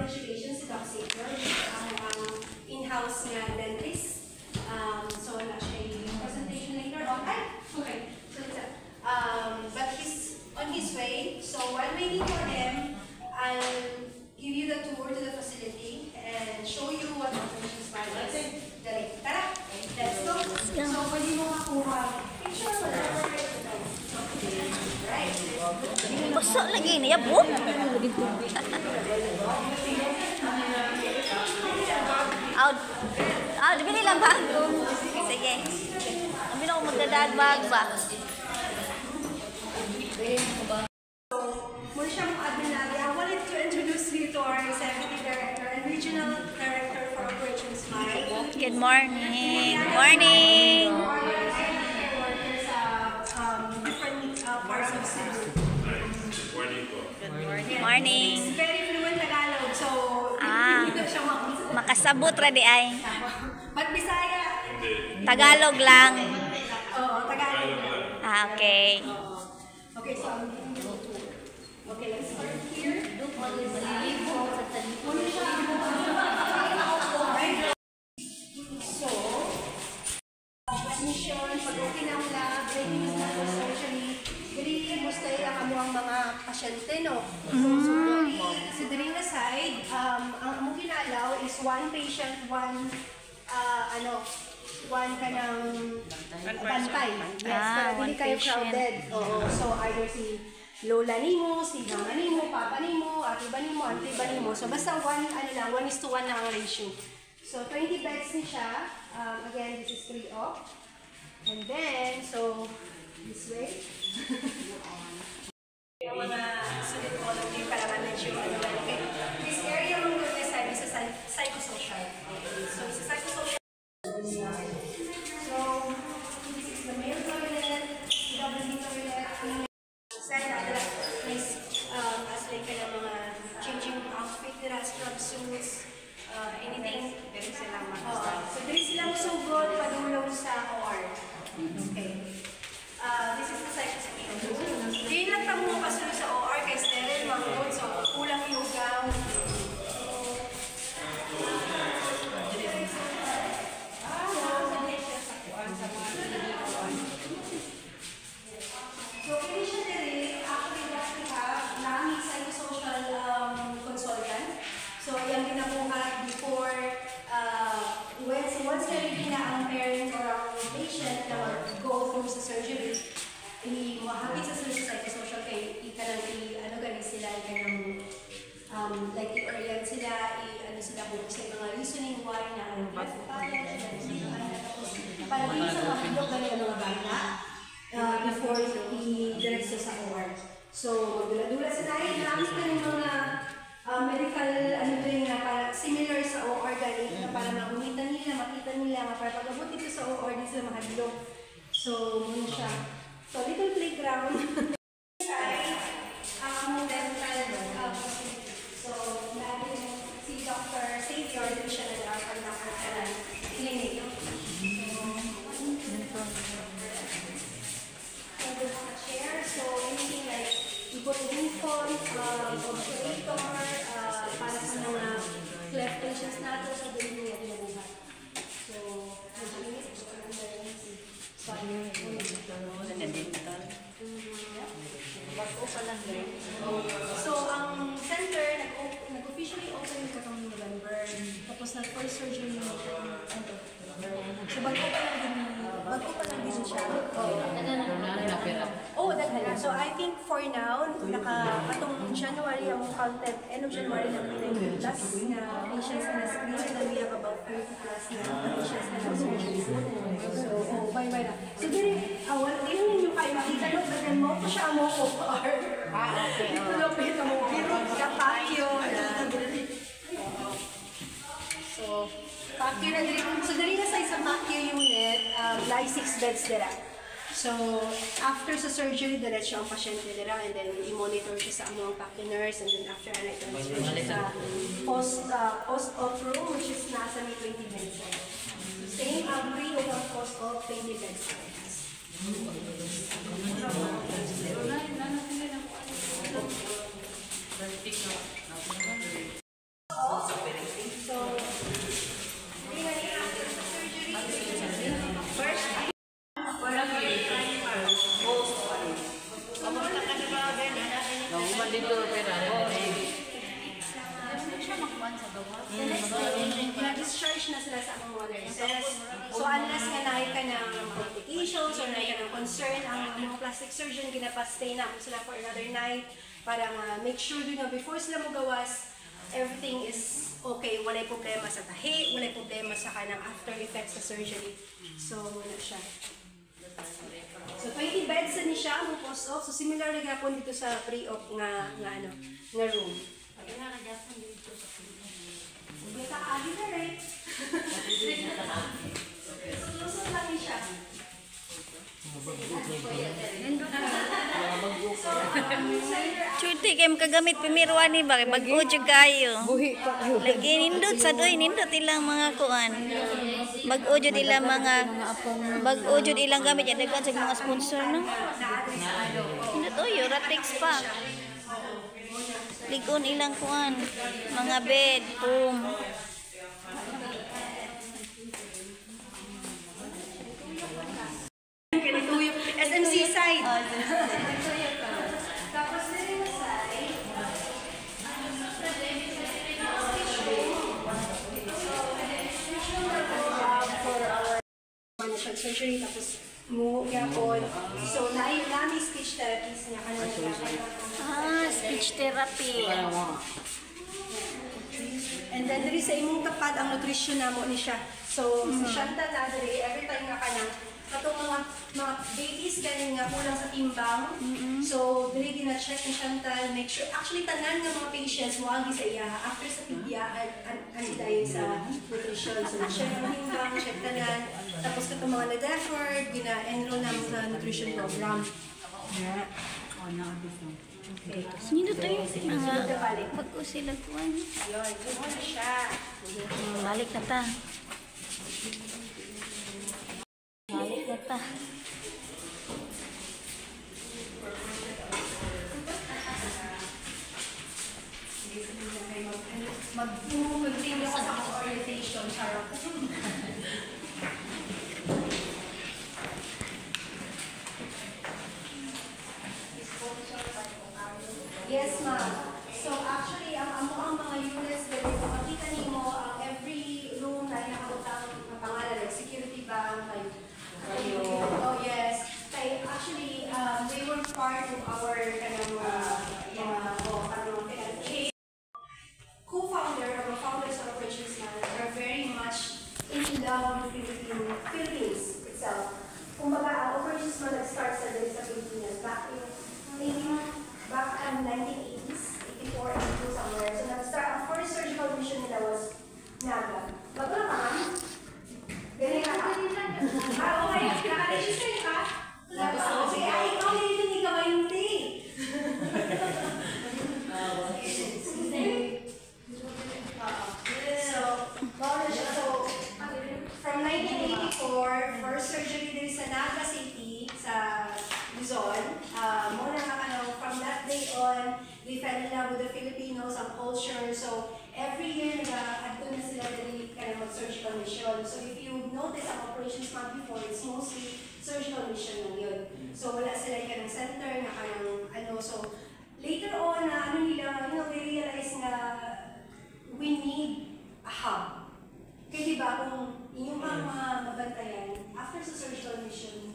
congratulations si Doc Xavier, ang in-house nga dentist. So, actually, presentation later on. Okay. So, but he's on his way. So, while waiting for him, I'll give you the tour to the facility and show you what Operation Smile is. Dali. Tara! Let's go! So, pwede mo makuha picture mo lang. Right. Basta lagi niya, bu? Dibili lang ba? Sige. Ang binong magdadagbag ba? So, muna siyang admin. I wanted to introduce you to our Executive Director and Regional Director for Operation Smile. Good morning. Good morning. Good morning. He's very fluent Tagalog, so hindi siya makasabot ra di ay. But Bisaya? Tagalog lang. Oo, Tagalog lang. Okay. Okay, so okay, let's start here. So, admission, pag-okay na ang lab, readiness na for surgery, diri musta ang among mga pasyente, no? So, diri na side, ang among ginalaw is one patient, one kanang bantay. Yes, pero hindi kayo crowded. So, either si lola nimo, si mama nimo, papa nimo, ate ba nimo, auntie ba nimo. So, basta 1:1 na ang ratio. So, 20 beds ni siya. Again, this is 3 off. And then, so, this way. Yung mga sulit ko lang din para ma-mention ano lang. Okay. This area mong doon na side is a psychosocial. So, it's a psychosocial. So, this is the male toilet, WD toilet, side other nice as like ka mga changing outfit nila, scrub suits, anything. So, there is lang sugod padulong sa OR. Okay. This is the psychosocial. Hindi lang tamo kasunod sa OR kay sterile, mga so kulang yung gown. So, clinician din, actually, we have namin psychosocial consultant. So, yung ginabuhat before, once na na ang parent or ang patient na go through sa surgery, mahapit sa psychosocial kay ano gani sila, like i-orient sila, sila buko sa mga reasoning why na ang breath para din sa mahilog gani ang mga bata before i-direct sa OR. So, magdula-dula sa nahin, namin na yung mga medical, na para similar sa OR gani, na para makita nila, para pag-abot dito sa OR, di sila mahadlok. So, muna siya. So, little playground. Dental facility. So, natin si Dr. Xavier, din siya nag-conduct sa clinic. Chair, so anything like ikot uniform, obturator, para sa mga cleft patients natin, so doon niya pinabuhat. So, so, ang center, nag-officially open yung katong November, tapos nag-first surgery yung so, bago pa lang din siya. Daghan. So, I think for now, katong January ang counted, end of January na plus na patients na screen, and we have about 30 plus na patients na surgery. So, bye na. So, din ninyo kayo makita no, but then mo ko siya mo ko par. Okay. Ito pa mo pero sa patio. So, patio na din. So, dali na sa patio unit, lie 6 beds dira. So, after sa surgery, diretso ang pasyente nila and then i-monitor siya sa among PACU nurse and then after na i-transfer siya sa post-op room which is nasa may 20 beds. Same pre o post-op 20 beds. Human dito na pera. The next day, na-discharge na sila sa mga nurses. So unless nga nahay ka ng complications or nahay ka ng concern, ang mga plastic surgeon ginapastay na sila for another night para make sure na before sila magawas, everything is okay. Walay problema sa tahi, walay problema sa kanang after effects sa surgery. So wala siya. So 20 beds na ni siya ang post-op. So similar na gapon dito sa pre-op nga room. May kaagi na rin. Lusot lang siya. Cuti kayo makagamit pimiruan ni ba? Bago dyan kayo. Lagi nindot sa doy, nindot ilang mga kuan. Bago dyan ilang mga, bago dyan ilang gamit yan. Dagan sa mga sponsor, no? Nindot, oy, Ratex pa. Ligon ilang kuan. Mga bed, room. SMC side. Tapos din yung side. For our management surgery, tapos mo yapon. So nami speech therapies niya kanina. Speech therapy. And then diri sa imong tapad ang nutrition namo ni siya. So sa Chantal na diri every time nga kanang katong mga babies galing nga kulang sa timbang. So dili gina-check ni Chantal, make sure actually tanan nga mga patients mo agi sa iya after sa pidya ang dayon sa nutrition. So check ang timbang, check tanan. Tapos katong mga nag-effort, gina-enroll na sa nutrition program. Yeah. Okay. Nindot tayo mga bago sila kuan. Yun, yun na siya. Balik na ta. Balik na ta. Mag-continue sa orientation, charot. Yes, ma'am. So actually, ang mga units, makikita niyo ang every room na nakabutang ang pangalan, like security bank, like, oh yes. Kaya actually, they were part of our co-founder or founders of Operations Manager are very much in love with Philippines itself. Kumbaga, ang Operations Manager nag-start sa Pilipinas back in 1980s, 84, 82 somewhere. So nag-start, ang first surgical mission nila was Naga. Bago na ka man? Ganyan ka ka? Okay. Naka-register ka? Okay, ikaw hindi ka mayunti. So, from 1984, first surgery din sa Naga City, sa Luzon. From that day on, we fell in love with the Filipinos, ang culture. So, every year, nag-adto na sila din mag-surgical mission. So, if you notice ang operations month before, it's mostly surgical mission lang yun. So, wala sila ng center, so, later on, they realize na we need a hub. Kaya diba, kung inyong mga mabantayan, after sa surgical mission,